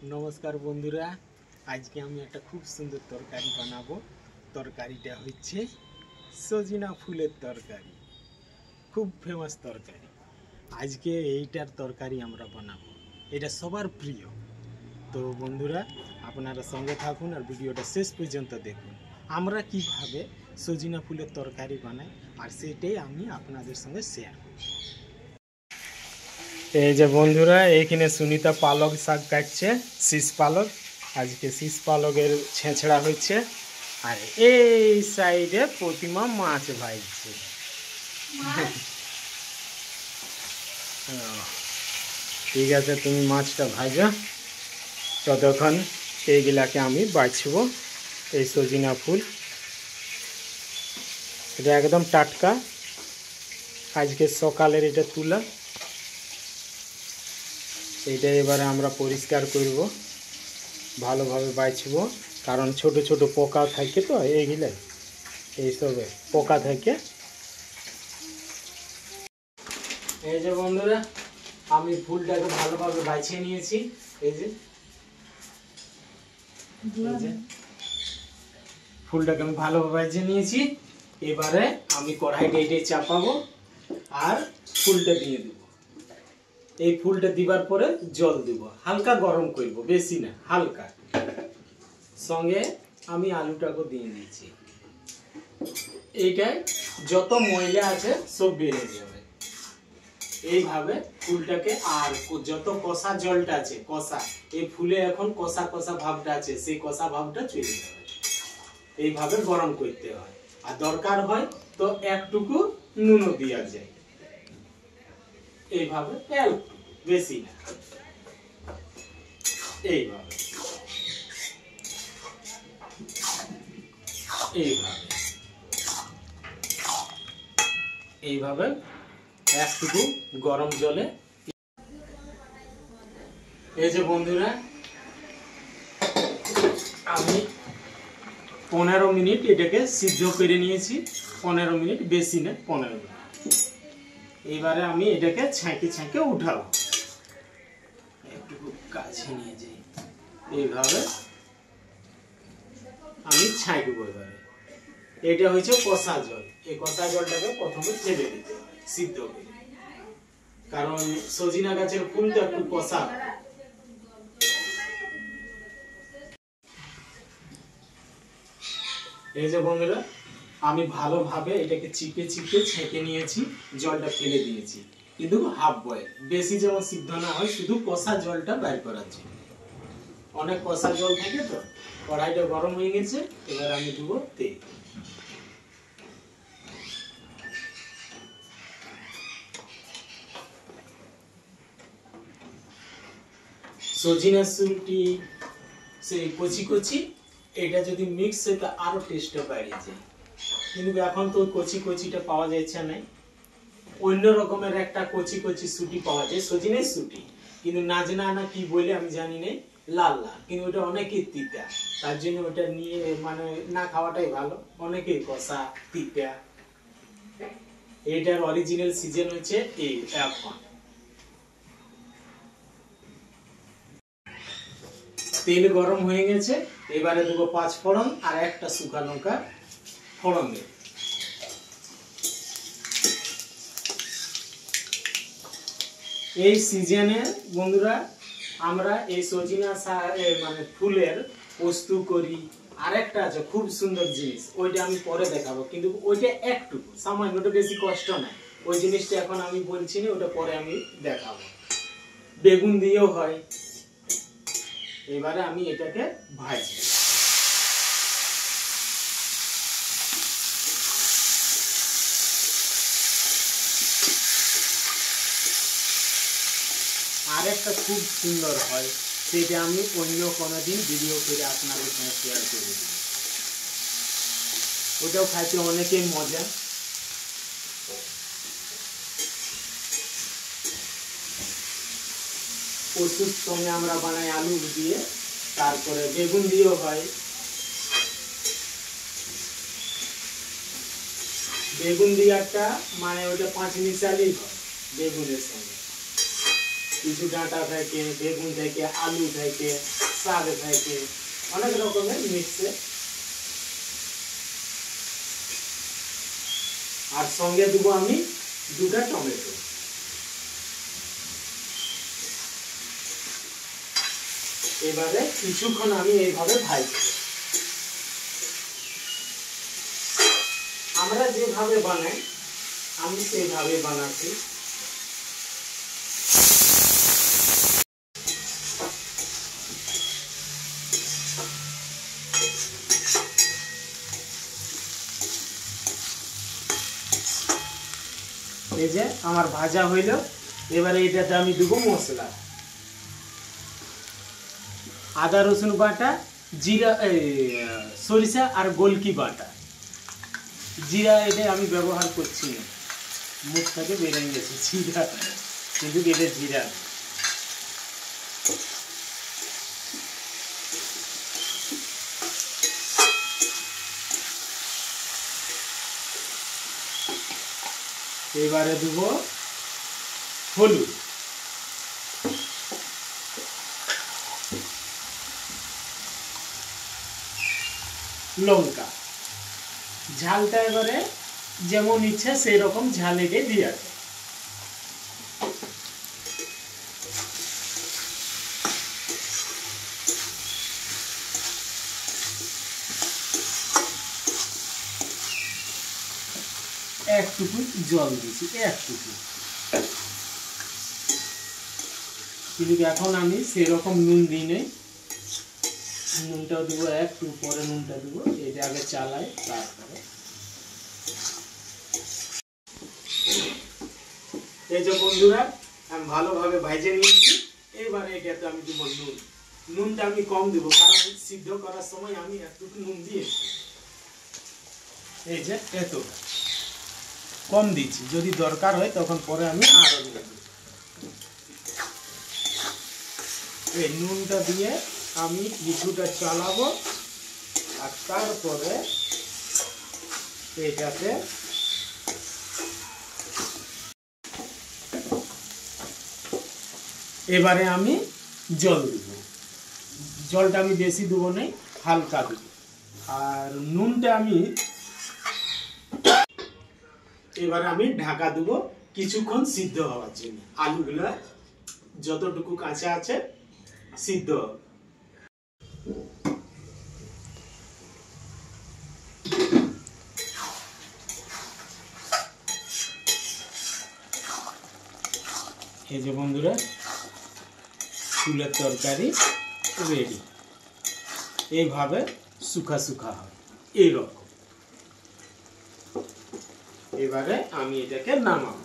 नमस्कार बंधुरा आज के हमें एक खूब सुंदर तरकारी बनाबो। तरकारीटा होच्छे सजिना फुलेर तरकारी, खूब फेमास तरकारी। आज के एइटार तरकारी आमरा बनाबो, एटा सबार प्रिय। तो बंधुरा आपनारा संगे थाकुन और भिडियोटा शेष पर्यन्त देखुन आमरा किभाबे सजिना फुलेर तरकारी बानाई और सेटाई आमी आपनादेर संगे शेयर करब। এই যে বন্ধুরা এইখানে সুনিতা পালক শাক কাটছে, শীষ পালক। আজকে শীষ পালকের ছেঁচড়া হচ্ছে আর এই সাইডে প্রতিমা মাছ ভাজছে। ঠিক আছে, তুমি মাছটা ভাজো, ততক্ষণ এইগুলাকে আমি বাছবো। এই সজিনা ফুল এটা একদম টাটকা, আজকে সকালের এটা তুলা। এইটা এবারে আমরা পরিষ্কার করব, ভালোভাবে বাছবো, কারণ ছোট ছোট পোকা থাকে তো এইগুলো, এইসবে পোকা থাকে। এই যে বন্ধুরা আমি ফুলটাকে ভালোভাবে বাছিয়ে নিয়েছি। এই যে ফুলটাকে আমি ভালোভাবে বাছিয়ে নিয়েছি। এবারে আমি কড়াইটা এইটাই চাপাবো আর ফুলটা দিয়ে দেবো। এই ফুলটা দিবার পরে জল দিব, হালকা গরম করব, বেশি না, হালকা। সঙ্গে আমি আলুটাকে দিয়ে দিয়েছি। এইটাই যত ময়লা আছে সব বেরিয়ে যাবে এইভাবে ফুলটাকে। আর যত কষা জলটা আছে, কষা এই ফুলে এখন কষা কষা ভাবটা আছে, সেই কষা ভাবটা চলে যাবে। এইভাবে গরম করতে হয়। আর দরকার হয় তো একটুকু নুনও দেওয়া যায়, এইভাবে বেশি না, এইভাবে এইভাবে এইভাবে একটুকু গরম জলে। এই যে বন্ধুরা আমি 15 মিনিট এটাকে সিদ্ধ করে নিয়েছি। 15 মিনিট, বেশি না, 15 মিনিট। এইবারে আমি এটাকে ছাঁকে ছাঁকে উঠাবো। একটু কাছে নিয়ে যাই, এইভাবে আমি ছাঁকবো। এবারে এটা হচ্ছে কষা জল। এই কষা জলটাকে প্রথমে ফেলে দিতে হয় সিদ্ধ করে, কারণ সজিনা গাছের ফুল তো একটু কষা। এই যে বন্ধুরা আমি ভালোভাবে এটাকে চিপে চিপে ছেঁকে নিয়েছি, জলটা ফেলে দিয়েছি, কিন্তু হাফ বয়েল, বেশি যেমন সিদ্ধ না হয়, শুধু কষা জলটা বের করার জন্য। অনেক কষা জল থাকে তো। কড়াইটা গরম হয়ে গেছে, এবার আমি দেবো তেল। সজিনা শুঁটি সেই কচি কচি, এটা যদি মিক্স হয় তো আরো টেস্টটা বেড়ে যায়। কিন্তু এখন তো কচি কচিটা পাওয়া যাচ্ছে না, অন্য রকমের একটা কচি কচি শুঁটি পাওয়া যায়, সজিনের শুঁটি, কিন্তু নাজনা না কি বলে আমি জানি না, লাল লাল, কিন্তু ওটা অনেকেই তিতা। তার জন্য ওটা নিয়ে মানে না খাওয়াটাই ভালো। অনেকেই কষা তিতা। এটার অরিজিনাল সিজন হচ্ছে এই এখন। তেল গরম হয়ে গেছে, এবারে দেবো 5 ফোড়ন আর একটা শুকনো লঙ্কা ফোড়ন দেব। এই সিজনে বন্ধুরা আমরা এই সজিনা মানে ফুলের পোস্ত করি। আরেকটা আছে খুব সুন্দর জিনিস, ওইটা আমি পরে দেখাবো, কিন্তু ওইটা একটুকু সামান্য, ওটা বেশি কষ্ট নাই। ওই জিনিসটা এখন আমি বলছি না, ওটা পরে আমি দেখাবো। বেগুন দিয়েও হয়। এবারে আমি এটাকে ভাজি। আর একটা খুব সুন্দর হয়, সেটা আমি অন্য কোনো দিন ভিডিও করে আপনাদের সঙ্গে শেয়ার করে দেব। ওটাও খাইতে অনেকেই মজা। পোস্তুর সঙ্গে আমরা বানাই আলু দিয়ে, তারপরে বেগুন দিয়েও হয়। বেগুন দিয়ে একটা মানে ওটা 5 মিশালেই হয় বেগুনের সঙ্গে। কিছু ডাঁটা থাকে, বেগুন থাকে, আলু থাকে, শাক থাকে, অনেক রকমের মিক্সে। আর সঙ্গে দেবো আমি 2টা টমেটো। এবারে কিছুক্ষণ আমি এইভাবে ভাজবো। আমরা যেভাবে বানাই আমি সেইভাবে বানাচ্ছি। এই যে আমার ভাজা হইল, এবারে এটাতে আমি দেবো মশলা। আদা রসুন বাটা, জিরা, সরিষা আর গোলকি বাটা। জিরা এটা আমি ব্যবহার করছি না, মুখ থেকে বেরিয়ে গেছে জিরা, কিন্তু এটা জিরা। এবারে দেব হলুদ, লঙ্কা। ঝালটা এবারে যেমন ইচ্ছা সেই রকম ঝাল এতে দিয়ে আছে। একটুকু জল দিয়েছি, একটুকু, কিন্তু এখন আমি সেরকম নুন দিই নেই। নুনটাও দেবো একটু পরে, নুনটা দেবো। এটা আগে চালাই, তারপরে এই যে বন্ধুরা আমি ভালোভাবে ভাজে নিয়েছি। এবারে এটাতে আমি দেবো নুন। নুনটা আমি কম দেবো, কারণ সিদ্ধ করার সময় আমি একটু নুন দিয়েছি। এই যে এতটা কম দিচ্ছি, যদি দরকার হয় তখন পরে আমি আরো দিয়ে দেব। এই নুনটা দিয়ে আমি কিছুটা চালাবো, আর তারপরে এটাতে এবারে আমি জল দেব। জলটা আমি বেশি দেবো না, হালকা দেবো। আর নুনটা আমি এবারে আমি ঢাকা দেবো কিছুক্ষণ সিদ্ধ হওয়ার জন্য। আলুগুলা যতটুকু কাঁচা আছে সিদ্ধ হবে। এই যে বন্ধুরা ফুলের তরকারি রেডি। এইভাবে শুকা শুকা হয় এইরকম। এবারে আমি এটাকে নামাবো।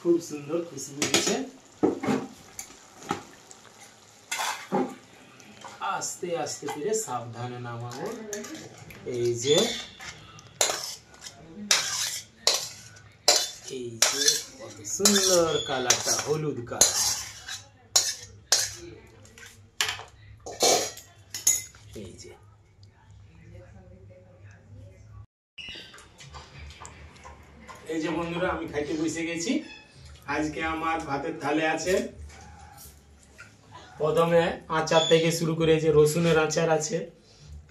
খুব সুন্দর খুশবু দিচ্ছে। আস্তে আস্তে করে সাবধানে নামাবো। এই যে কত সুন্দর কালারটা, হলুদ কালার। এই যে বন্ধুরা আমি খাইতে বসে গেছি। আজকে আমার ভাতের থালে আছে প্রথমে আচার থেকে শুরু করে, যে রসুনের আচার আছে,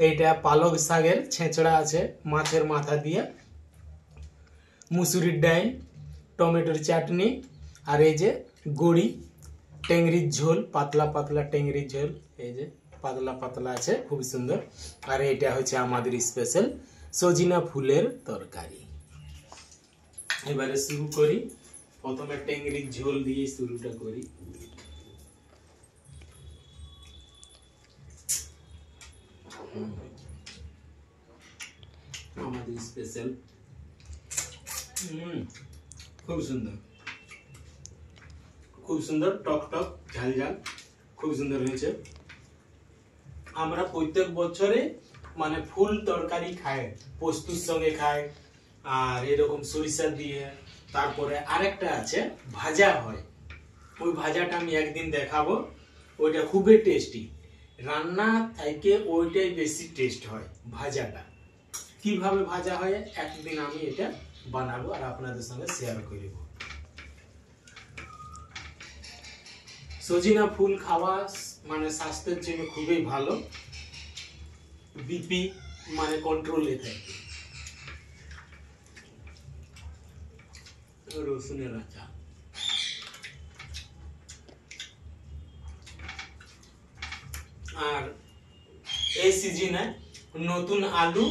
এইটা পালক শাকের ছেঁচড়া আছে মাছের মাথা দিয়ে, মুসুরির ডাল, টমেটোর চাটনি, আর এই যে গড়ি টেংরির ঝোল, পাতলা পাতলা টেংরির ঝোল। এই যে পাতলা পাতলা আছে, খুব সুন্দর। আর এটা হচ্ছে আমাদের স্পেশাল সজিনা ফুলের তরকারি। এবারে শুরু করি, প্রথমে টেংরির ঝোল দিয়ে শুরুটা করি। আমাদের স্পেশাল, খুব সুন্দর, খুব সুন্দর, টক টক ঝাল ঝাল, খুব সুন্দর হয়েছে। আমরা প্রত্যেক বছরে মানে ফুল তরকারি খাই, পোস্তুর সঙ্গে খাই, আর এরকম সরিষা দিয়ে। তারপরে আরেকটা আছে ভাজা হয়, ওই ভাজাটা আমি একদিন দেখাবো। ওইটা খুবই টেস্টি, রান্না থেকে ওইটাই বেশি টেস্ট হয় ভাজাটা। কিভাবে ভাজা হয় একদিন আমি এটা বানাবো আর আপনাদের সঙ্গে শেয়ার করব। সজিনা ফুল খাওয়া মানে স্বাস্থ্যের জন্য খুবই ভালো, বিপি মানে কন্ট্রোলে থাকে। রসুনের আচার, আর এই সিজনে নতুন আলু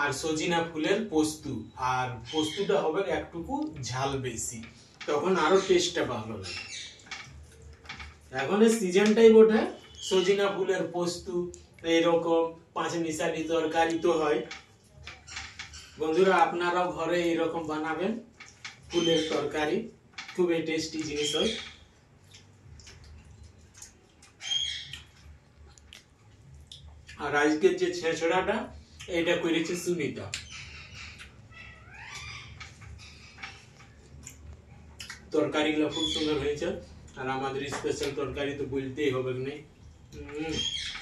আর সজিনা ফুলের পোস্তু, আর পোস্তুটা হবে একটুকু ঝাল বেশি, তখন আরো টেস্টটা ভালো লাগে। এখন এই সিজনটাই বটে সজিনা ফুলের পোস্তু, এইরকম পাঁচ মিশালি তরকারি তো হয়। বন্ধুরা আপনারাও ঘরে এইরকম বানাবেন ফুলের তরকারি, খুবই টেস্টি জিনিস হয়। আর আজকের যে ছেঁচড়াটা এটা করেছে সুনিতা। তরকারিগুলো খুব সুন্দর হয়েছে, আর আমাদের স্পেশাল তরকারি তো বলতেই হবে না,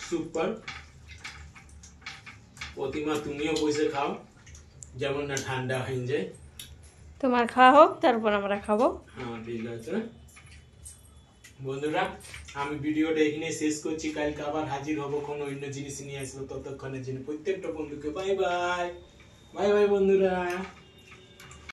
সুপার। প্রতিমা তুমিও বসে খাও, যেমন না ঠান্ডা হয়ে যায়। তোমার খাওয়া হোক, তারপর আমরা খাবো। হ্যাঁ ঠিক আছে বন্ধুরা, আমি ভিডিওটা এখানে শেষ করছি। কালকে আবার হাজির হব কোনো অন্য জিনিস নিয়ে আসবো। ততক্ষণের জন্য প্রত্যেকটা বন্ধুকে বাই বাই। বাই বাই বন্ধুরা।